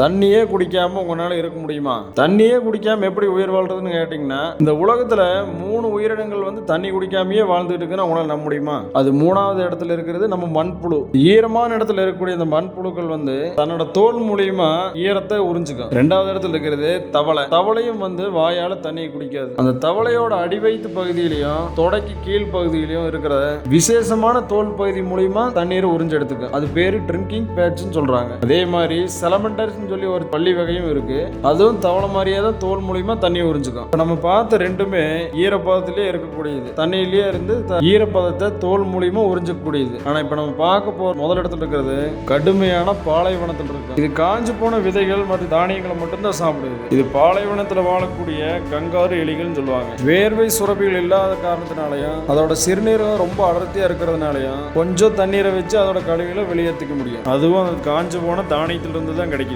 தண்ணியே குடிக்காம உங்களால இருக்க முடியுமா? தண்ணியே குடிக்காம எப்படி உயிர் வாழ்றதுன்னு கேட்டீங்கன்னா, இந்த உலகத்துல 3 உயிரினங்கள் தண்ணி குடிக்காமயே வாழ்ந்துட்டு இருக்குன்னு உங்களால நம்ப முடியுமா? அது 3வது இடத்துல இருக்கிறது நம்ம மண்புழு. ஈரமான இடத்துல இருக்கக்கூடிய இந்த மண்புழுக்கள் தன்னோட தோல் மூலியமா ஈரத்தை உறிஞ்சுக்கும். 2வது இடத்துல இருக்கிறது தவளை. தவளையும் வாயால தண்ணியை குடிக்காது. அந்த தவளையோட அடிவயிற்று பகுதியிலையும் தொடைக்கு கீழ் பகுதியிலையும் இருக்கிற விசேஷமான தோல் பகுதி மூலியமா தண்ணீரை உறிஞ்சு எடுத்துக்கும். அது பேரு ட்ரிங்கிங் பேட்ச்னு சொல்றாங்க. அதே மாதிரி செலமெண்டர்ஸ் சொல்லி ஒரு பள்ளி வகையும் இருக்கு. அதுவும் தவளை மாதிரியே தான் தோல் மூலியமா தண்ணி உறிஞ்சுக்கும். நம்ம பார்த்த ரெண்டுமே ஈரப்பதத்திலே இருக்கக்கூடியது. தண்ணியிலேயே இருந்து ஈரப்பதத்தை தோல் மூலியமா உறிஞ்சக்கூடியது. ஆனா இப்ப நம்ம பார்க்க போற முதல் இடத்துல இருக்கிறது கடுமையான பாலைவனத்தில் இருக்கு. இது காஞ்சு போன விதைகள் மற்றும் தானியங்களை மட்டும்தான் சாப்பிடுது. இது பாலைவனத்தில் வாழக்கூடிய கங்காரு எலிகள் சொல்லுவாங்க. வேர்வை சுரப்பிகள் இல்லாத காரணத்தினாலையும் அதோட சிறுநீரகம் ரொம்ப அடர்த்தியா இருக்கிறதுனாலையும் கொஞ்சம் தண்ணீரை வச்சு அதோட கழிவுகளை வெளியேற்றிக்க முடியும். அதுவும் காஞ்சு போன தானியத்திலிருந்து தான் கிடைக்குது.